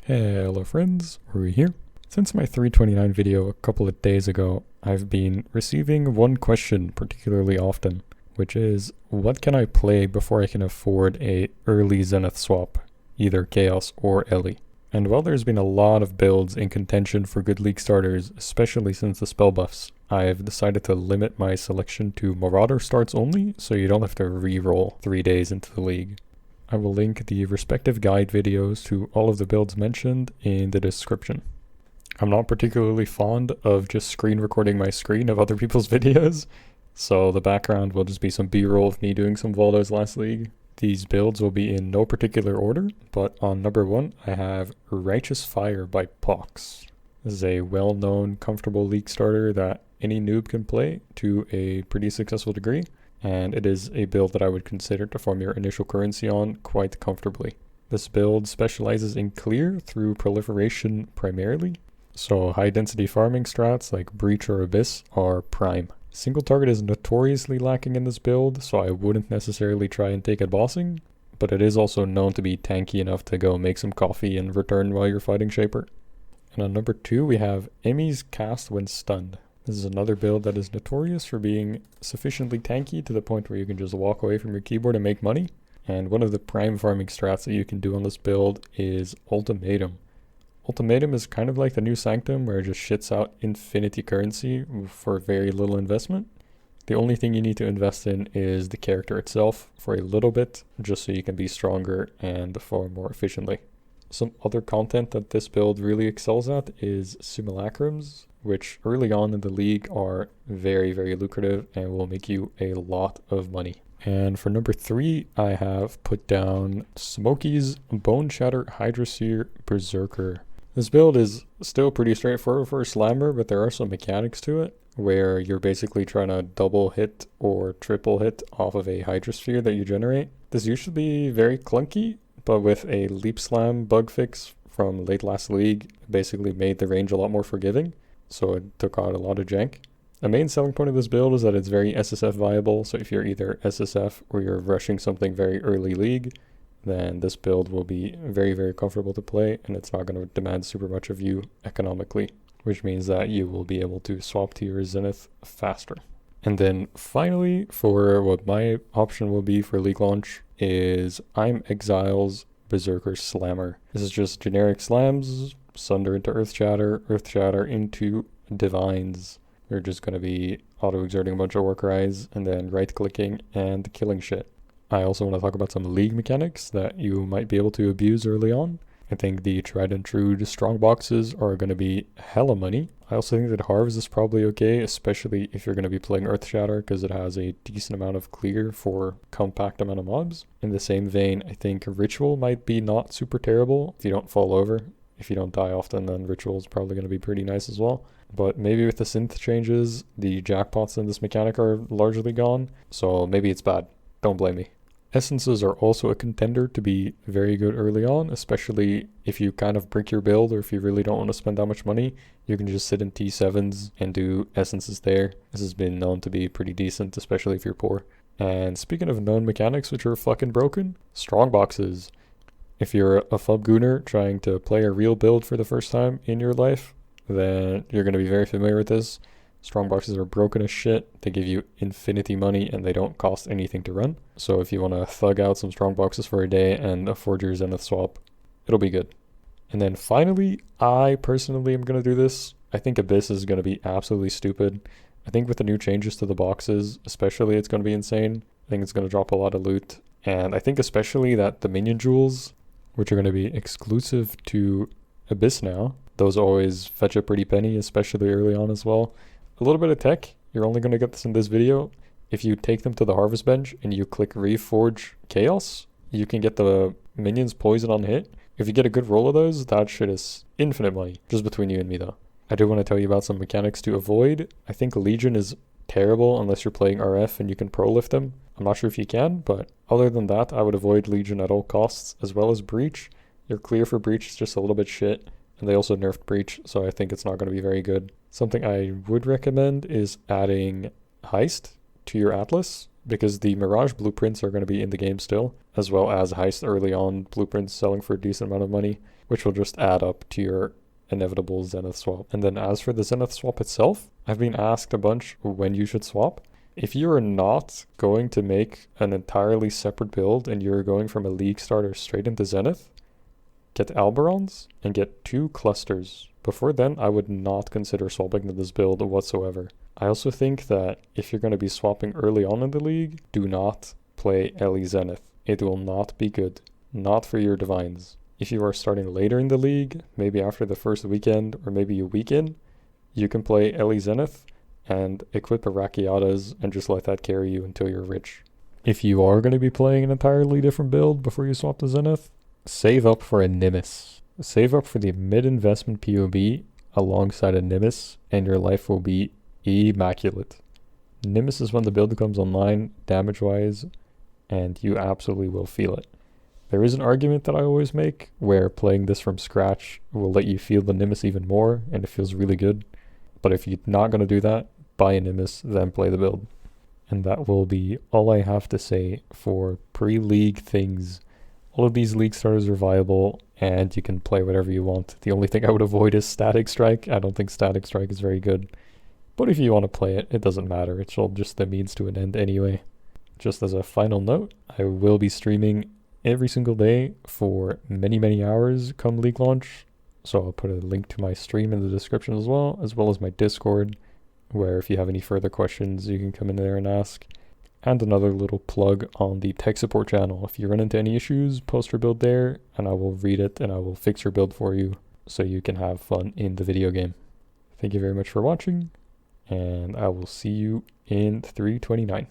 Hello friends, Orri here. Since my 329 video a couple of days ago, I've been receiving one question particularly often, which is, what can I play before I can afford a early Zenith swap, either Chaos or Ellie? And while there's been a lot of builds in contention for good league starters, especially since the spell buffs, I've decided to limit my selection to Marauder starts only, so you don't have to re-roll 3 days into the league. I will link the respective guide videos to all of the builds mentioned in the description. I'm not particularly fond of just screen recording my screen of other people's videos, so the background will just be some b-roll of me doing some Voldos last league. These builds will be in no particular order, but on number 1 I have Righteous Fire by Pox. This is a well-known, comfortable league starter that any noob can play to a pretty successful degree, and it is a build that I would consider to farm your initial currency on quite comfortably. This build specializes in clear through proliferation primarily, so high density farming strats like Breach or Abyss are prime. Single target is notoriously lacking in this build, so I wouldn't necessarily try and take it bossing, but it is also known to be tanky enough to go make some coffee and return while you're fighting Shaper. And on number 2 we have Emmy's Cast When Stunned. This is another build that is notorious for being sufficiently tanky to the point where you can just walk away from your keyboard and make money. And one of the prime farming strats that you can do on this build is Ultimatum. Ultimatum is kind of like the new Sanctum, where it just shits out infinity currency for very little investment. The only thing you need to invest in is the character itself for a little bit, just so you can be stronger and farm more efficiently. Some other content that this build really excels at is simulacrums, which early on in the league are very, very lucrative and will make you a lot of money. And for number 3, I have put down Smokey's Bone Shatter Hydrosphere Berserker. This build is still pretty straightforward for a slammer, but there are some mechanics to it where you're basically trying to double hit or triple hit off of a Hydrosphere that you generate. This used to be very clunky, but with a Leap Slam bug fix from late last league, it basically made the range a lot more forgiving, so it took out a lot of jank. The main selling point of this build is that it's very SSF viable, so if you're either SSF or you're rushing something very early league, then this build will be very, very comfortable to play, and it's not going to demand super much of you economically, which means that you will be able to swap to your Zenith faster. And then finally, for what my option will be for league launch, is I'm Exile's Berserker Slammer. This is just generic slams, Sunder into Earth Shatter into Divines. We're just going to be auto-exerting a bunch of Warcries and then right-clicking and killing shit. I also want to talk about some league mechanics that you might be able to abuse early on. I think the tried and true strong boxes are going to be hella money. I also think that Harvest is probably okay, especially if you're going to be playing Earth Shatter, because it has a decent amount of clear for compact amount of mobs. In the same vein, I think Ritual might be not super terrible if you don't fall over. If you don't die often, then Ritual is probably going to be pretty nice as well. But maybe with the synth changes, the jackpots in this mechanic are largely gone, so maybe it's bad. Don't blame me. Essences are also a contender to be very good early on, especially if you kind of break your build or if you really don't want to spend that much money. You can just sit in T7s and do Essences there. This has been known to be pretty decent, especially if you're poor. And speaking of known mechanics which are fucking broken, strong boxes. If you're a FUB Gooner trying to play a real build for the first time in your life, then you're going to be very familiar with this. Strong boxes are broken as shit. They give you infinity money and they don't cost anything to run. So if you want to thug out some strong boxes for a day and afford your Zenith swap, it'll be good. And then finally, I personally am going to do this. I think Abyss is going to be absolutely stupid. I think with the new changes to the boxes, especially, it's going to be insane. I think it's going to drop a lot of loot. And I think especially that the minion jewels, which are going to be exclusive to Abyss now, those always fetch a pretty penny, especially early on as well. A little bit of tech, you're only going to get this in this video. If you take them to the Harvest Bench and you click Reforge Chaos, you can get the minions poison on hit. If you get a good roll of those, that shit is infinite money, just between you and me though. I do want to tell you about some mechanics to avoid. I think Legion is terrible unless you're playing RF and you can pro lift them. I'm not sure if you can, but other than that, I would avoid Legion at all costs, as well as Breach. Your clear for Breach is just a little bit shit, and they also nerfed Breach, so I think it's not going to be very good. Something I would recommend is adding Heist to your Atlas, because the Mirage blueprints are going to be in the game still, as well as Heist early on blueprints selling for a decent amount of money. which will just add up to your inevitable Zenith swap. And then as for the Zenith swap itself, I've been asked a bunch when you should swap. If you are not going to make an entirely separate build and you're going from a League starter straight into Zenith, get Alberons and get 2 clusters. Before then, I would not consider swapping to this build whatsoever. I also think that if you're going to be swapping early on in the league, do not play Ellie Zenith. It will not be good. Not for your divines. If you are starting later in the league, maybe after the first weekend or maybe a weekend, you can play Ellie Zenith and equip Arachiatas and just let that carry you until you're rich. If you are going to be playing an entirely different build before you swap to Zenith, save up for a Nimbus. Save up for the mid-investment PoB alongside a Nimbus and your life will be immaculate. Nimbus is when the build comes online damage-wise and you absolutely will feel it. There is an argument that I always make where playing this from scratch will let you feel the Nimbus even more and it feels really good. But if you're not going to do that, buy a Nimbus, then play the build. And that will be all I have to say for pre-league things. All of these league starters are viable and you can play whatever you want. The only thing I would avoid is Static Strike. I don't think Static Strike is very good. But if you want to play it, it doesn't matter. It's all just the means to an end anyway. Just as a final note, I will be streaming every single day for many, many hours come league launch. So I'll put a link to my stream in the description as well as my Discord, where if you have any further questions, you can come in there and ask. And another little plug on the tech support channel. If you run into any issues, post your build there, and I will read it and I will fix your build for you so you can have fun in the video game. Thank you very much for watching, and I will see you in 329.